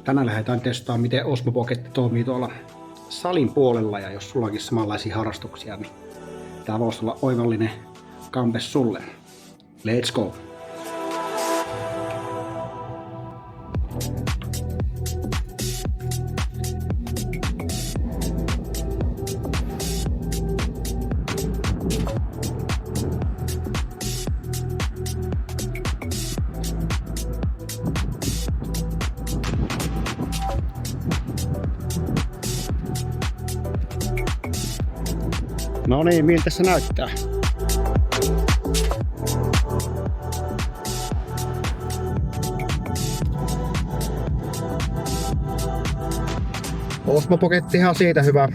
Tänään lähdetään testaamaan, miten Osmo Pocket toimii tuolla salin puolella, ja jos sullakin samanlaisia harrastuksia, niin tää voisi olla oivallinen kampe sulle. Let's go! No niin, miltä se näyttää? Osmo Pockettihan siitä hyvä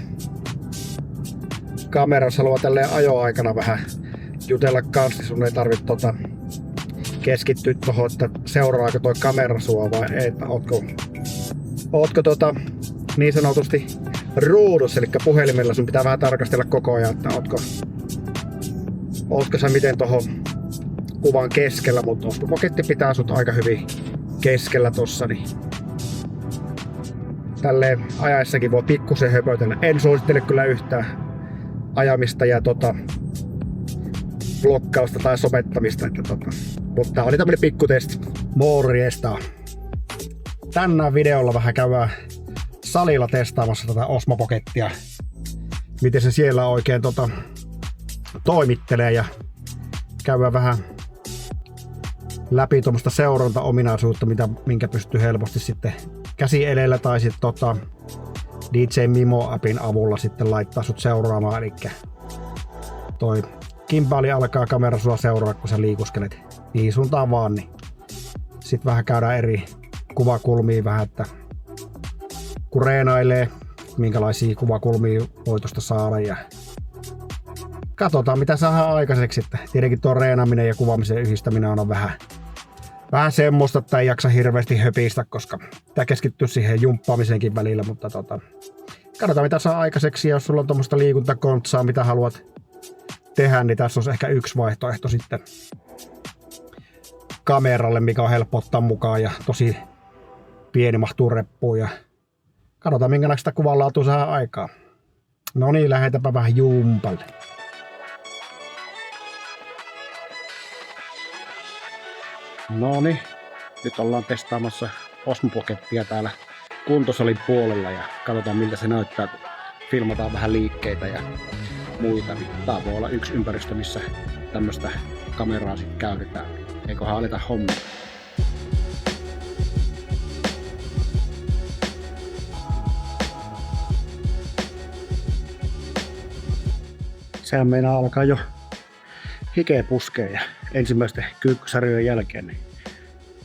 kamera, jos haluaa tälleen ajoaikana vähän jutella kanssa, sun ei tarvitse keskittyä tuohon, että seuraako toi kamera sua vai ei, että ootko niin sanotusti ruudussa, eli puhelimella sun pitää vähän tarkastella koko ajan, että ootko sä miten tohon kuvan keskellä, mutta Osmo Pocket pitää sut aika hyvin keskellä tossa, niin tälleen ajaessakin voi pikkusen höpötellä. En suosittele kyllä yhtään ajamista ja blokkausta tai somettamista, mutta tää oli tämmönen pikkutesti. Morjesta! Tänään videolla vähän käydään salilla testaamassa tätä Osmo Pockettia. Miten se siellä oikein toimittelee ja käydään vähän läpi tuommoista seuranta-ominaisuutta, minkä pystyy helposti sitten käsieleillä tai sitten DJ Mimo-appin avulla sitten laittaa sut seuraamaan. Eli toi kimbaali alkaa kamera sua seuraa, kun sä liikuskelet niin suuntaan vaan. Niin sitten vähän käydään eri kuvakulmia vähän, että kun reenailee, minkälaisia kuvakulmia voi tosta saada ja katsotaan mitä saadaan aikaiseksi. Että tietenkin tuo reenaaminen ja kuvaamisen yhdistäminen on vähän semmoista, että ei jaksa hirveästi höpistä, koska pitää keskittyä siihen jumppaamiseenkin välillä, mutta katsotaan mitä saa aikaiseksi, ja jos sulla on tuommoista liikuntakontsaa, mitä haluat tehdä, niin tässä on ehkä yksi vaihtoehto sitten kameralle, mikä on helppo ottaa mukaan ja tosi pieni mahtuu reppuun, ja katsotaan minkälaista kuvanlaatua saa aikaa. No niin, lähdetäänpä vähän jumpalle. No niin, nyt ollaan testaamassa Osmo Pockettia täällä kuntosalin puolella ja katsotaan miltä se näyttää, kun filmataan vähän liikkeitä ja muita. Tää voi olla yksi ympäristö, missä tämmöstä kameraa sitten käytetään. Eiköhän aleta hommia. Sehän meinaa alkaa jo hikeä puskee ja ensimmäisten kyykkysarjojen jälkeen, niin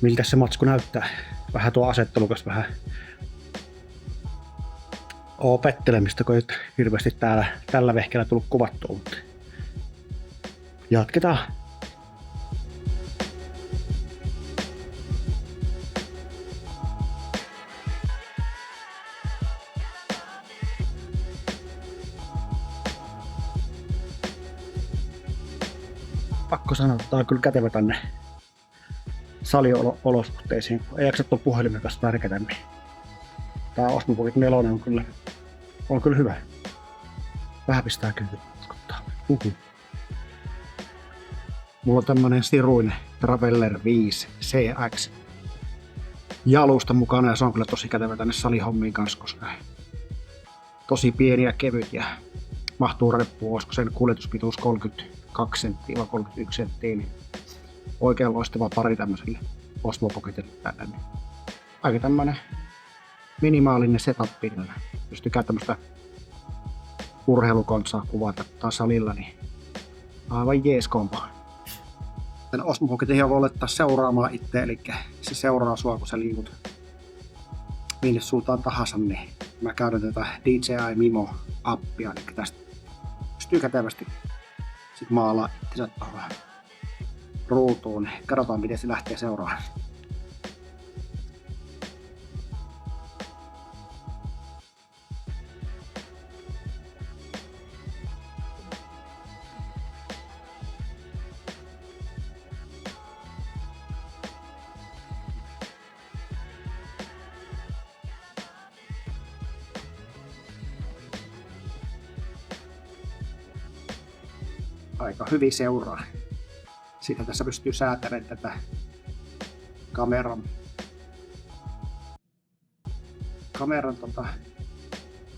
miltä se matsku näyttää? Vähän tuo asettelukas, vähän opettelemista, kun ei hirveästi tällä vehkeellä tullut kuvattua, mutta jatketaan. Pakko sanoa, että tää on kyllä kätevä tänne saliolosuhteisiin. Ei jaksa tuon puhelimen kanssa värkätä, niin tää Osmo Pocket 4 on kyllä hyvä. Vähän pistää kyllä uskottaa. Mulla on tämmönen siruinen Traveller 5 CX jalusta mukana, ja se on kyllä tosi kätevä tänne salihommiin kanssa, koska tosi pieni ja kevyt ja mahtuu reppuun, olisiko sen kuljetuspituus 32 senttiä vai 31 senttiä, niin oikein loistava pari tämmöiselle Osmo Pocketille tällä. Niin aika tämmönen minimaalinen setup, millä pystyy tämmöstä urheilukontsaa kuvata taas salilla, niin aivan jees kompo. Tän Osmo Pocketin voi olettaa seuraamaan itse, eli se seuraa sua kun sä liikut minne suuntaan tahansa, niin mä käytän tätä DJI Mimo appia, eli tästä pystyy kätevästi sit maalaa itsensä tuohon ruutuun. Katsotaan miten se lähtee seuraamaan. aika hyvin seuraa. Siitä tässä pystyy säätämään tätä kameran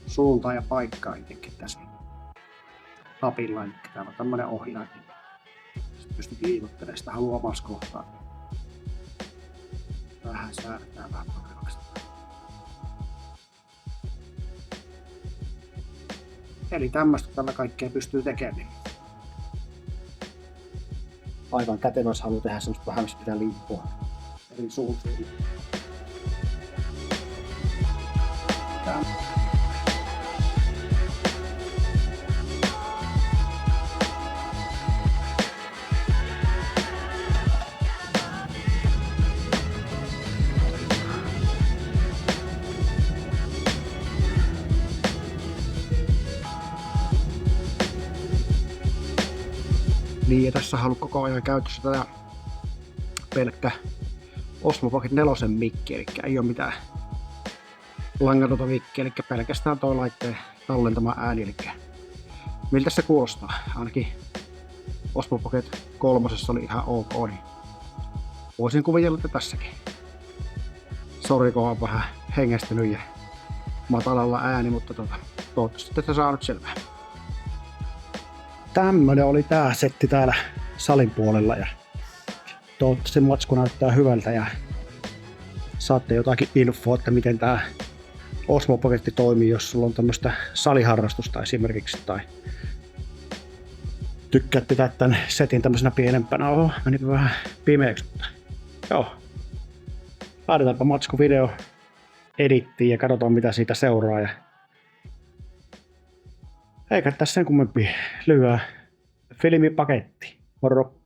suuntaa ja paikkaa itsekin tässä napilla. Eli täällä on tämmönen ohjaaja. Sitten pystyy liikuttelemaan sitä haluaa omassa kohtaa. Vähän säädetään vähän paremmaksi. Eli tämmöistä tällä kaikkea pystyy tekemään. Aivan kätevä, jos haluaa tehdä semmoista vähän, missä pitää liikkua eri suuntiin. Niin, ja tässä on ollut koko ajan käytössä tätä pelkkä Osmo Pocket 4 mikki, eli ei ole mitään langatonta mikkiä, eli pelkästään tuo laitteen tallentama ääni, eli miltä se kuulostaa. Ainakin Osmo Pocket 3 oli ihan ok, niin voisin kuvitella, että tässäkin. Sori, kun on vähän hengästynyt ja matalalla ääni, mutta toivottavasti tätä saa nyt selvää. Tämmönen oli tää setti täällä salin puolella ja toivottavasti matsku näyttää hyvältä ja saatte jotakin infoa, että miten tää Osmo Pocket toimii, jos sulla on tämmöstä saliharrastusta esimerkiksi tai tykkäät pitää tän setin tämmösenä pienempänä. Oho, menipä vähän pimeäksi, mutta joo. Laitetaanpa matsku video edittiin ja katsotaan mitä siitä seuraa. Ja eikä tässä sen kummempi lyhyä filmipaketti. Moro!